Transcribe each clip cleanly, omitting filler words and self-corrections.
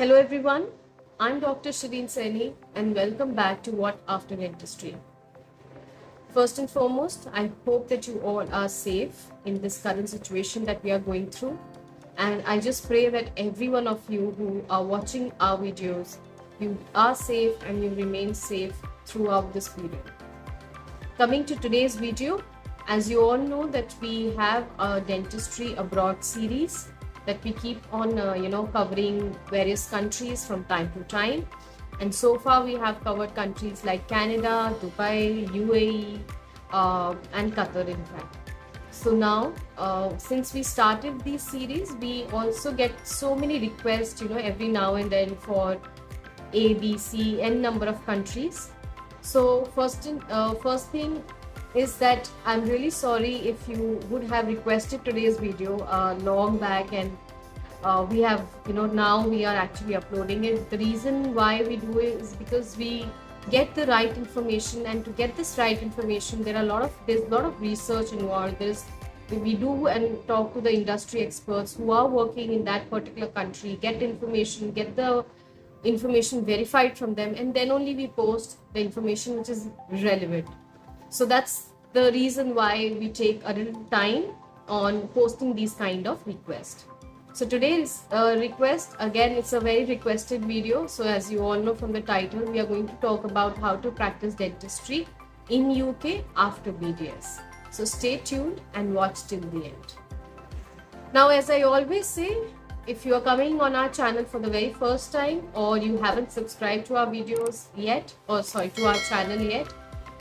Hello everyone, I'm Dr. Shireen Saini and welcome back to What After Dentistry. First and foremost, I hope that you all are safe in this current situation that we are going through, and I just pray that every one of you who are watching our videos, you are safe and you remain safe throughout this period. Coming to today's video, as you all know that we have a Dentistry Abroad series that we keep on covering various countries from time to time, and so far we have covered countries like Canada, Dubai, UAE and Qatar in fact. So now since we started this series, we also get so many requests every now and then for A, B, C, N number of countries. So first thing is that I'm really sorry if you would have requested today's video long back, and we have now we are actually uploading it. The reason why we do it is because we get the right information, and to get this right information there's a lot of research involved. We do and talk to the industry experts who are working in that particular country, get the information verified from them, and then only we post the information which is relevant. So that's the reason why we take a little time on posting these kind of requests. So today's request, again, it's a very requested video. So as you all know from the title, we are going to talk about how to practice dentistry in UK after BDS. So stay tuned and watch till the end. Now, as I always say, if you are coming on our channel for the very first time, or you haven't subscribed to our videos yet, to our channel yet,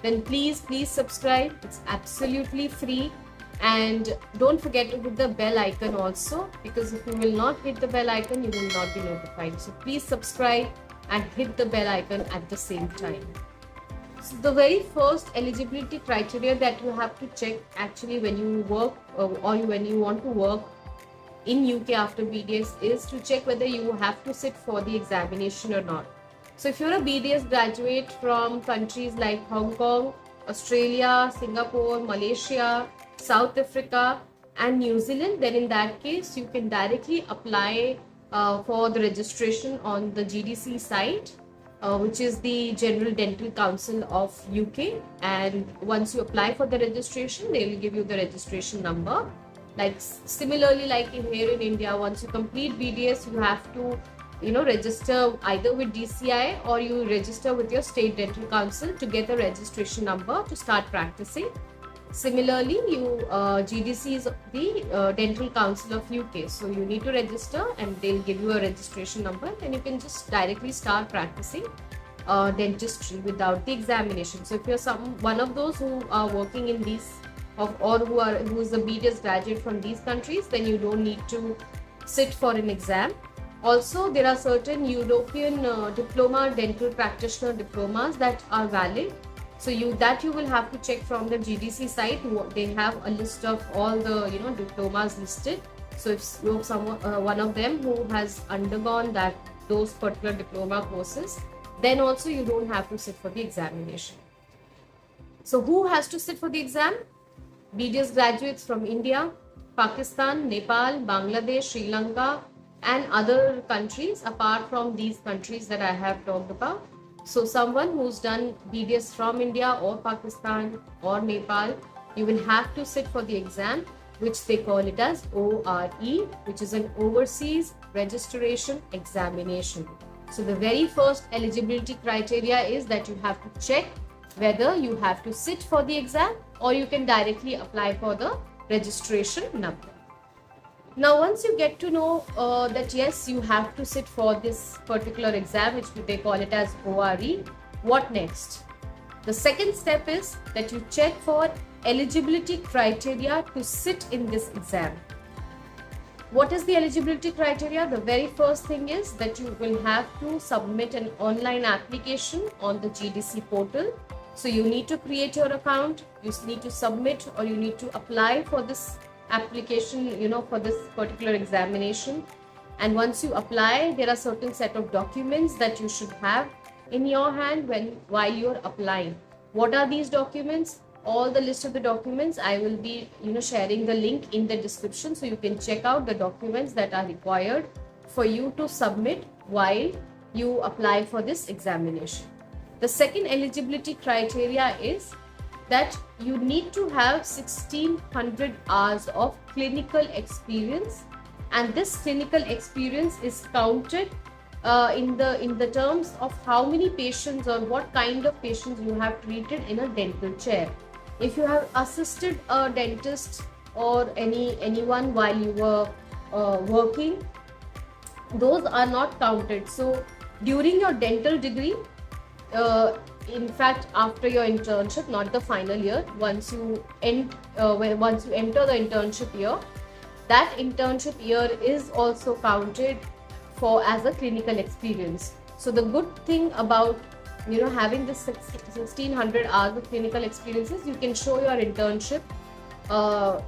then please subscribe. It's absolutely free, and don't forget to hit the bell icon also, because if you will not hit the bell icon, you will not be notified. So please subscribe and hit the bell icon at the same time. So the very first eligibility criteria that you have to check actually when you work or when you want to work in UK after BDS is to check whether you have to sit for the examination or not. So if you're a BDS graduate from countries like Hong Kong, Australia, Singapore, Malaysia, South Africa and New Zealand, then in that case you can directly apply for the registration on the GDC site, which is the General Dental Council of UK. And once you apply for the registration, they will give you the registration number. Like similarly, like here in India, once you complete BDS, you have to register either with DCI or you register with your state dental council to get the registration number to start practicing. Similarly, GDC is the Dental Council of UK, so you need to register and they'll give you a registration number, and you can just directly start practicing dentistry without the examination. So if you're one of those who are working in these who is a BDS graduate from these countries, then you don't need to sit for an exam. Also, there are certain European diploma, dental practitioner diplomas that are valid. So you will have to check from the GDC site. They have a list of all the diplomas listed. So if you're one of them who has undergone those particular diploma courses, then also you don't have to sit for the examination. So who has to sit for the exam? BDS graduates from India, Pakistan, Nepal, Bangladesh, Sri Lanka and other countries apart from these countries that I have talked about. So someone who's done BDS from India or Pakistan or Nepal, you will have to sit for the exam, which they call it as ORE, which is an Overseas Registration Examination. So the very first eligibility criteria is that you have to check whether you have to sit for the exam or you can directly apply for the registration number. Now, once you get to know that yes, you have to sit for this particular exam, which they call it as ORE, what next? The second step is that you check for eligibility criteria to sit in this exam. What is the eligibility criteria? The very first thing is that you will have to submit an online application on the GDC portal. So you need to create your account, you need to submit or you need to apply for this application, for this particular examination. And once you apply, there are certain set of documents that you should have in your hand while you're applying. What are these documents? All the list of the documents, I will be sharing the link in the description, so you can check out the documents that are required for you to submit while you apply for this examination. The second eligibility criteria is that you need to have 1600 hours of clinical experience, and this clinical experience is counted in the terms of how many patients or what kind of patients you have treated in a dental chair. If you have assisted a dentist or anyone while you were working, those are not counted. So during your dental degree, in fact after your internship, not the final year, once you enter the internship year, that internship year is also counted for as a clinical experience. So the good thing about having this 1600 hours of clinical experiences, you can show your internship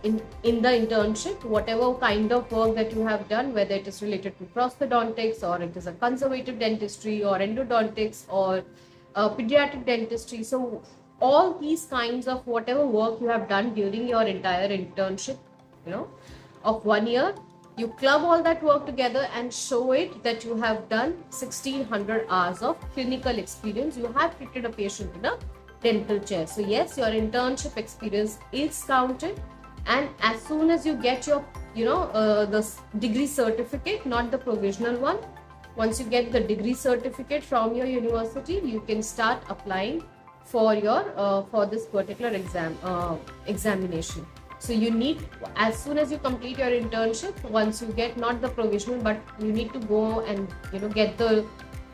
in the internship whatever kind of work that you have done, whether it is related to prosthodontics or it is a conservative dentistry or endodontics or pediatric dentistry. So all these kinds of whatever work you have done during your entire internship of 1 year, you club all that work together and show it that you have done 1600 hours of clinical experience. You have treated a patient in a dental chair. So yes, your internship experience is counted, and as soon as you get your the degree certificate, not the provisional one, once you get the degree certificate from your university, you can start applying for your for this particular examination. So you need, as soon as you complete your internship, once you get not the provisional, but you need to go and get the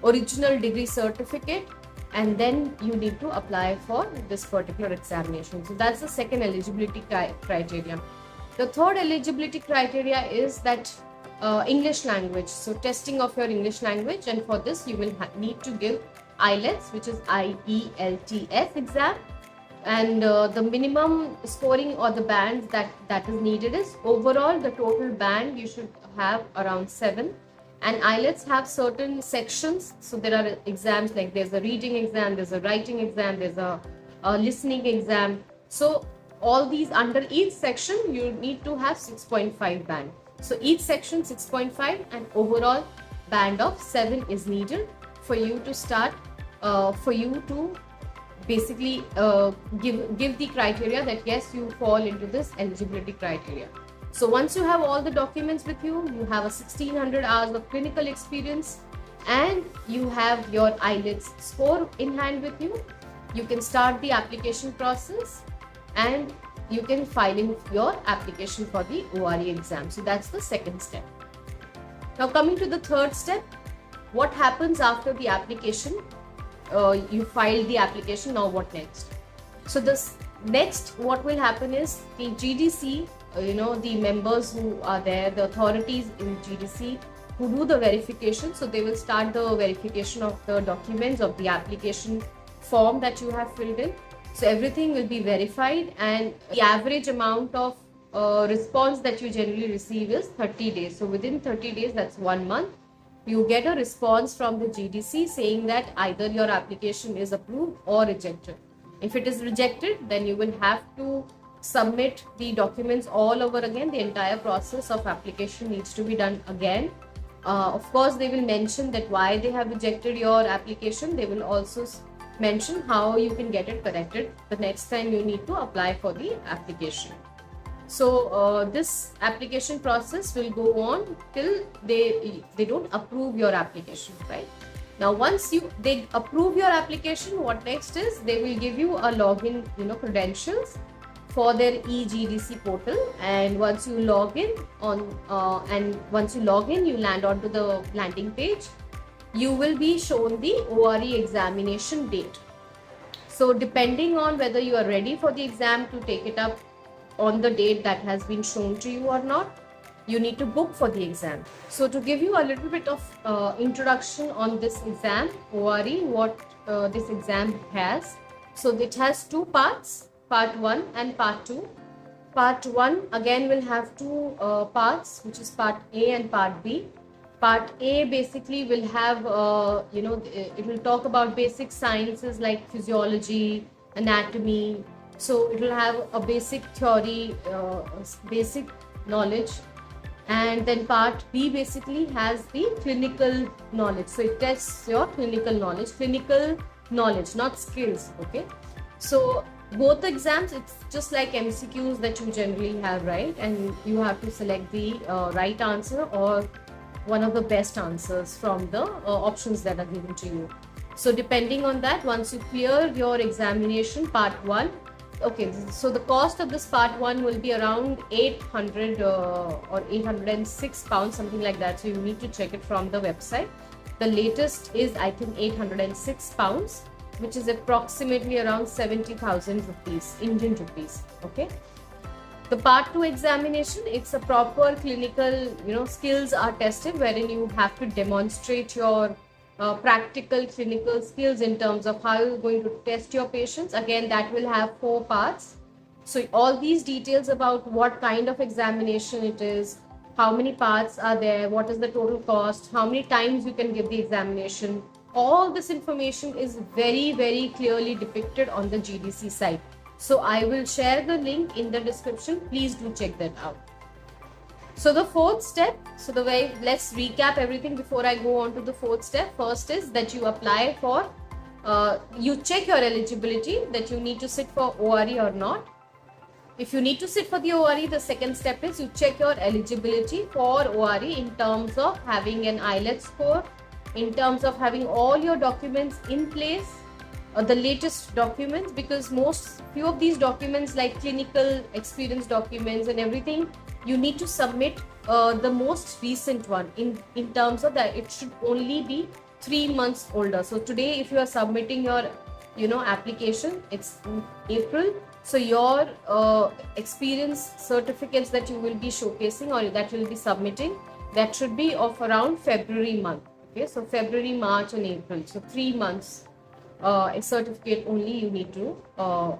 original degree certificate, and then you need to apply for this particular examination. So that's the second eligibility criteria. The third eligibility criteria is that English language. So testing of your English language, and for this you will need to give IELTS, which is IELTS exam. And the minimum scoring or the bands that is needed is overall the total band you should have around 7, and IELTS have certain sections. So there are exams like there's a reading exam, there's a writing exam, there's a listening exam. So all these, under each section you need to have 6.5 band. So each section 6.5 and overall band of 7 is needed for you to start, for you to basically give the criteria that yes, you fall into this eligibility criteria. So once you have all the documents with you, you have a 1600 hours of clinical experience, and you have your IELTS score in hand with you, you can start the application process and you can file in your application for the ORE exam. So that's the second step. Now coming to the third step, what happens after the application? You filed the application, now what next? So this next, what will happen is the GDC, the members who are there, the authorities in GDC who do the verification, so they will start the verification of the documents of the application form that you have filled in. So everything will be verified, and the average amount of response that you generally receive is 30 days. So within 30 days, that's 1 month, you get a response from the GDC saying that either your application is approved or rejected. If it is rejected, then you will have to submit the documents all over again. The entire process of application needs to be done again. Of course, they will mention that why they have rejected your application. They will also mention how you can get it corrected the next time you need to apply for the application. So this application process will go on till they don't approve your application, right? Now once they approve your application, what next is they will give you a login credentials for their eGDC portal, and once you log in you land onto the landing page, you will be shown the ORE examination date. So depending on whether you are ready for the exam to take it up on the date that has been shown to you or not, you need to book for the exam. So to give you a little bit of introduction on this exam, ORE, what this exam has. So it has two parts, part 1 and part 2. Part 1 again will have two parts, which is part A and part B. Part A basically will have, it will talk about basic sciences like physiology, anatomy. So it will have a basic theory, basic knowledge, And then part B basically has the clinical knowledge. So it tests your clinical knowledge, not skills. Okay. So both exams, it's just like MCQs that you generally have, right? And you have to select the right answer or one of the best answers from the options that are given to you. So depending on that, once you clear your examination, part 1, okay, so the cost of this part 1 will be around 800 or 806 pounds, something like that. So you need to check it from the website. The latest is, I think, 806 pounds, which is approximately around 70,000 rupees, Indian rupees. Okay. The part 2 examination, it's a proper clinical, skills are tested, wherein you have to demonstrate your practical clinical skills in terms of how you're going to test your patients. Again, that will have 4 parts. So all these details about what kind of examination it is, how many parts are there, what is the total cost, how many times you can give the examination, all this information is very, very clearly depicted on the GDC site. So I will share the link in the description. Please do check that out. So the fourth step, let's recap everything before I go on to the fourth step. First is that you apply for, you check your eligibility, that you need to sit for ORE or not. If you need to sit for the ORE, the second step is you check your eligibility for ORE in terms of having an IELTS score, in terms of having all your documents in place, the latest documents, because few of these documents like clinical experience documents and everything, you need to submit the most recent one in terms of that it should only be 3 months older. So today, if you are submitting your application, it's in April. So your experience certificates that you will be showcasing or that you will be submitting, that should be of around February month. Okay, so February, March and April. So 3 months a certificate only you need to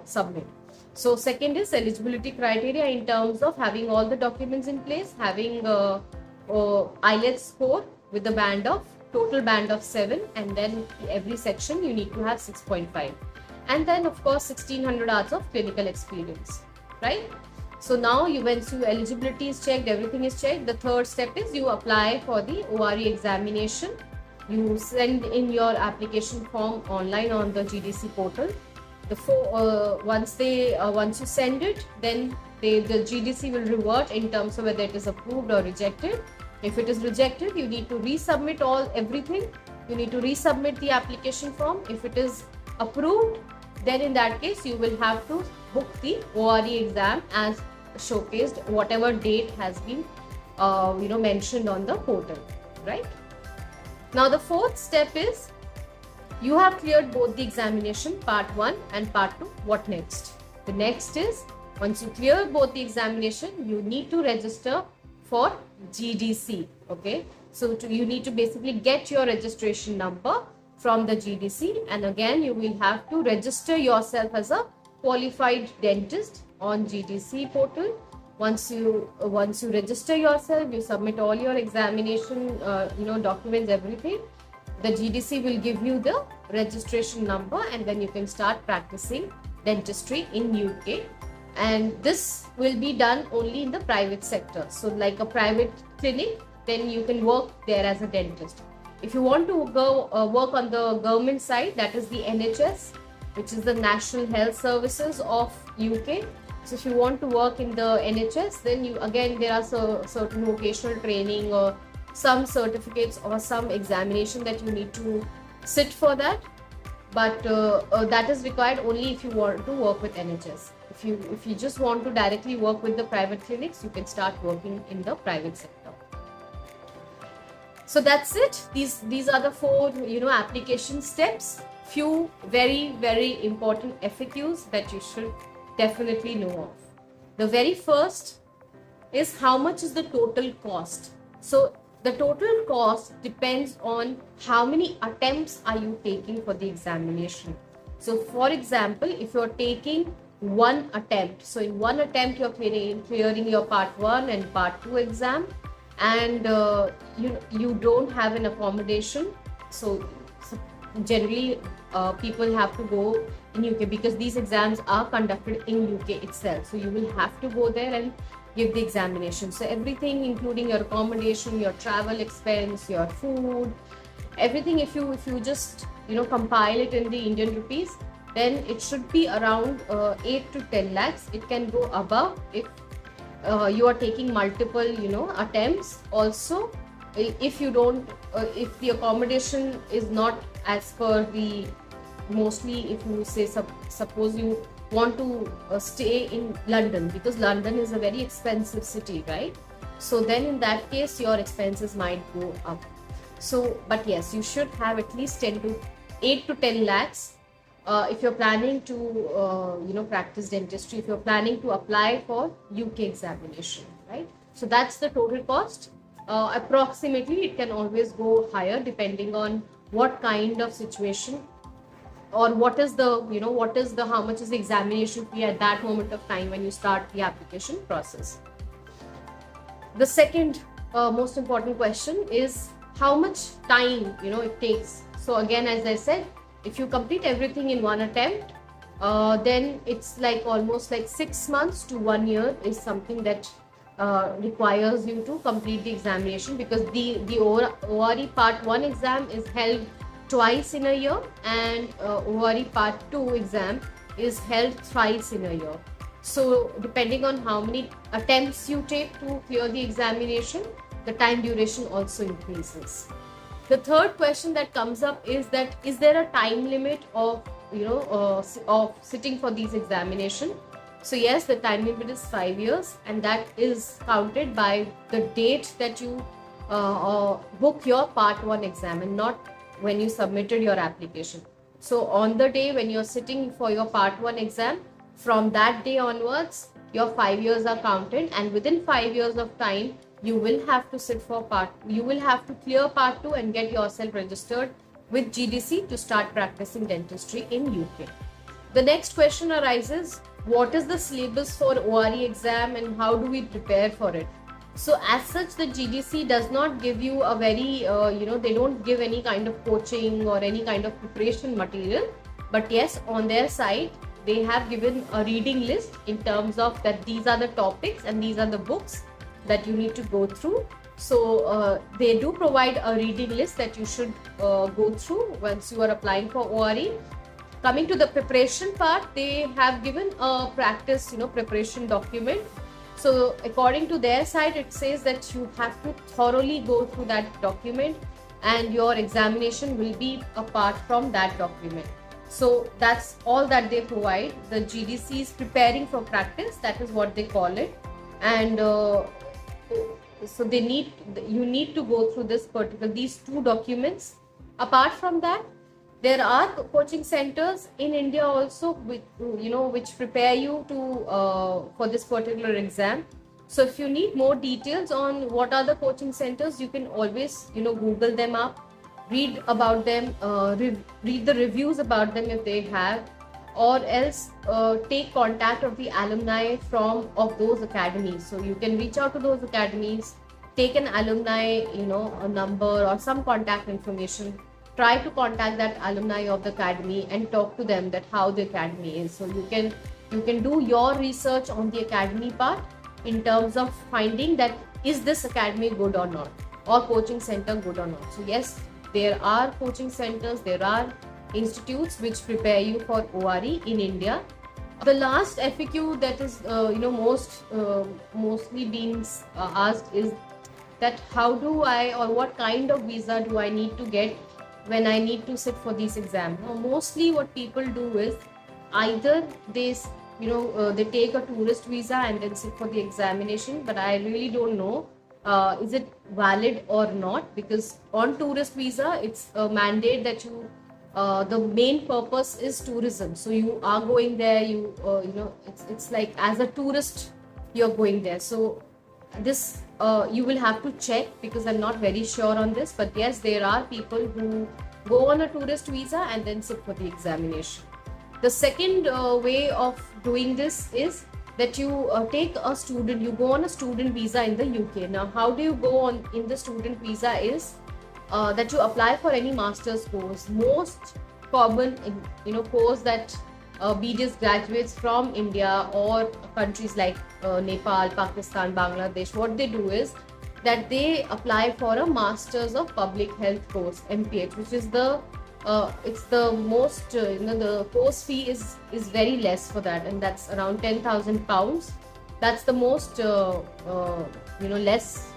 submit. So second is eligibility criteria in terms of having all the documents in place, having IELTS score with the total band of 7, and then every section you need to have 6.5. And then of course 1600 hours of clinical experience, right? So now once your eligibility is checked, everything is checked, the third step is you apply for the ORE examination. You send in your application form online on the GDC portal. Once you send it, then the GDC will revert in terms of whether it is approved or rejected. If it is rejected, you need to resubmit everything. You need to resubmit the application form. If it is approved, then in that case you will have to book the ORE exam as showcased, whatever date has been mentioned on the portal, right? Now the fourth step is you have cleared both the examination, part 1 and part 2. What next? The next is, once you clear both the examination, you need to register for GDC. Okay, so you need to basically get your registration number from the GDC, and again you will have to register yourself as a qualified dentist on GDC portal. Once you register yourself, you submit all your examination documents, everything. The GDC will give you the registration number, and then you can start practicing dentistry in UK. And this will be done only in the private sector. So like a private clinic, then you can work there as a dentist. If you want to go work on the government side, that is the NHS, which is the National Health Services of UK. So if you want to work in the NHS, then there are certain vocational training or some certificates or some examination that you need to sit for that. But that is required only if you want to work with NHS. If you just want to directly work with the private clinics, you can start working in the private sector. So that's it. These are the 4 application steps. Few very, very important FAQs that you should definitely know of. The very first is how much is the total cost. So the total cost depends on how many attempts are you taking for the examination. So for example, if you're taking 1 attempt, so in 1 attempt you're clearing your part 1 and part 2 exam, and you don't have an accommodation, so generally people have to go in UK because these exams are conducted in UK itself. So you will have to go there, and give the examination. So everything, including your accommodation, your travel expense, your food, everything, if you just compile it in the Indian rupees, then it should be around 8 to 10 lakhs. It can go above if you are taking multiple attempts. Also, if you don't if the accommodation is not as per the, mostly if you say suppose you want to stay in London, because London is a very expensive city, right? So then in that case your expenses might go up. So but yes, you should have at least 8 to 10 lakhs if you're planning to practice dentistry, if you're planning to apply for UK examination, right? So that's the total cost. Approximately it can always go higher depending on what kind of situation, or what is the how much is the examination fee at that moment of time when you start the application process. The second most important question is how much time it takes. So again, as I said, if you complete everything in one attempt, then it's like almost like 6 months to 1 year is something that requires you to complete the examination, because the ORE Part 1 exam is held twice in a year, and ORE Part 2 exam is held thrice in a year. So depending on how many attempts you take to clear the examination, the time duration also increases. The third question that comes up is that, is there a time limit of of sitting for these examination? So yes, the time limit is 5 years, and that is counted by the date that you book your Part 1 exam, and not when you submitted your application. So on the day when you're sitting for your Part 1 exam, from that day onwards your 5 years are counted, and within 5 years of time you will have to sit for you will have to clear Part 2 and get yourself registered with GDC to start practicing dentistry in UK. The next question arises, what is the syllabus for ORE exam and how do we prepare for it? So as such, the GDC does not give you a very, they don't give any kind of coaching or any kind of preparation material. But yes, on their side, they have given a reading list in terms of that these are the topics and these are the books that you need to go through. So they do provide a reading list that you should go through once you are applying for ORE. Coming to the preparation part, they have given a practice, preparation document. So according to their side, it says that you have to thoroughly go through that document, and your examination will be apart from that document. So that's all that they provide. The GDC is preparing for practice, that is what they call it. And so you need to go through these two documents. Apart from that, there are coaching centers in India also which prepare you to for this particular exam. So if you need more details on what are the coaching centers, you can always Google them up, read about them, read the reviews about them if they have, or else take contact of the alumni of those academies. So you can reach out to those academies, take an alumni a number or some contact information. Try to contact that alumni of the academy and talk to them that how the academy is. So you can do your research on the academy part in terms of finding that is this academy good or not, or coaching center good or not. So yes, there are coaching centers, there are institutes which prepare you for ORE in India. The last FAQ that is mostly being asked is that how do I, or what kind of visa do I need to get when I need to sit for these exams? Now, mostly what people do is either they take a tourist visa and then sit for the examination, but I really don't know is it valid or not, because on tourist visa it's a mandate that the main purpose is tourism. So you are going there, it's like as a tourist you're going there. So this you will have to check, because I'm not very sure on this, but yes, there are people who go on a tourist visa and then sit for the examination. The second way of doing this is that you you go on a student visa in the UK. Now, how do you go on in the student visa is that you apply for any master's course. Most common course that BDS graduates from India or countries like Nepal, Pakistan, Bangladesh, what they do is that they apply for a Masters of Public Health course, MPH, which is it's the most the course fee is very less for that, and that's around £10,000. That's the most less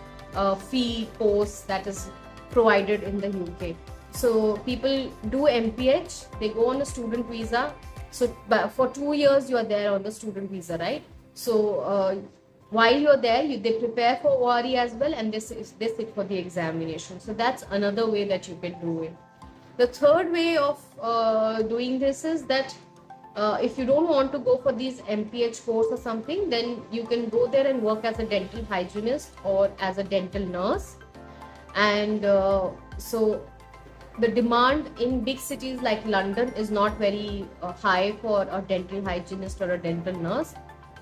fee course that is provided in the UK. So people do MPH, they go on a student visa. So for 2 years you are there on the student visa, right? So while you're there, they prepare for ORE as well, and they sit for the examination. So that's another way that you can do it. The third way of doing this is that if you don't want to go for these MPH course or something, then you can go there and work as a dental hygienist or as a dental nurse. And so the demand in big cities like London is not very high for a dental hygienist or a dental nurse,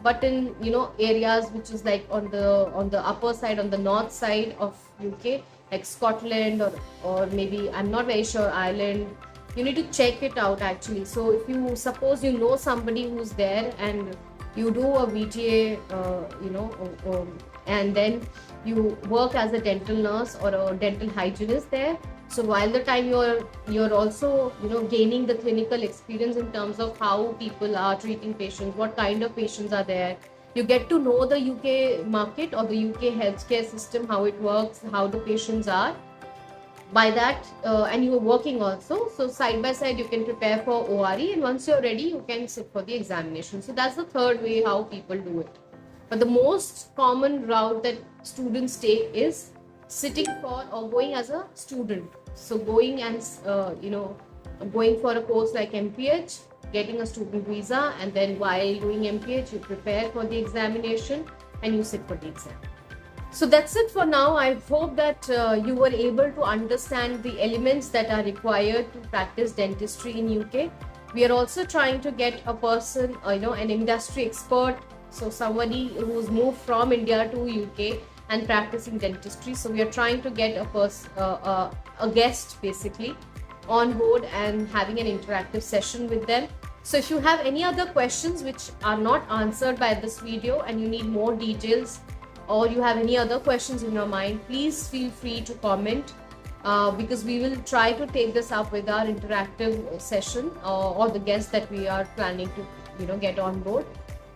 but in areas which is like on the upper side, on the north side of UK, like Scotland or maybe, I'm not very sure, Ireland, you need to check it out actually. So if you suppose you know somebody who's there and you do a VTA and then you work as a dental nurse or a dental hygienist there. So while the time you're also gaining the clinical experience in terms of how people are treating patients, what kind of patients are there. You get to know the UK market or the UK healthcare system, how it works, how the patients are. By that, and you are working also. So side by side, you can prepare for ORE, and once you're ready, you can sit for the examination. So that's the third way how people do it. But the most common route that students take is sitting for or going as a student. So going and going for a course like MPH, getting a student visa, and then while doing MPH, you prepare for the examination and you sit for the exam. So that's it for now. I hope that you were able to understand the elements that are required to practice dentistry in UK. We are also trying to get a person, an industry expert, so somebody who's moved from India to UK and practicing dentistry. So we are trying to get a guest basically on board and having an interactive session with them. So if you have any other questions which are not answered by this video and you need more details, or you have any other questions in your mind, please feel free to comment because we will try to take this up with our interactive session or the guests that we are planning to get on board.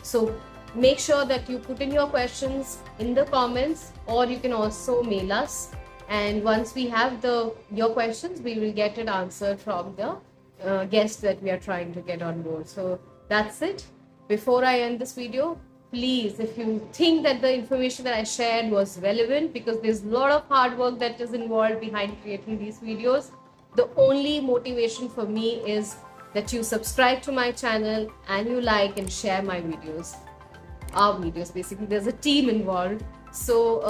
So make sure that you put in your questions in the comments, or you can also mail us, and once we have your questions, we will get it answered from the guests that we are trying to get on board. So that's it. Before I end this video, please, if you think that the information that I shared was relevant, because there's a lot of hard work that is involved behind creating these videos, the only motivation for me is that you subscribe to my channel and you like and share my videos. Our videos, basically, there's a team involved. So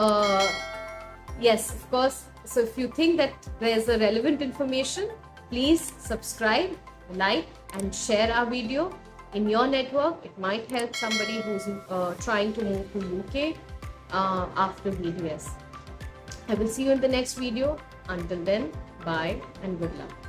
yes, of course. So if you think that there's a relevant information, please subscribe, like and share our video in your network. It might help somebody who's trying to move to UK after BDS. I will see you in the next video. Until then, bye and good luck.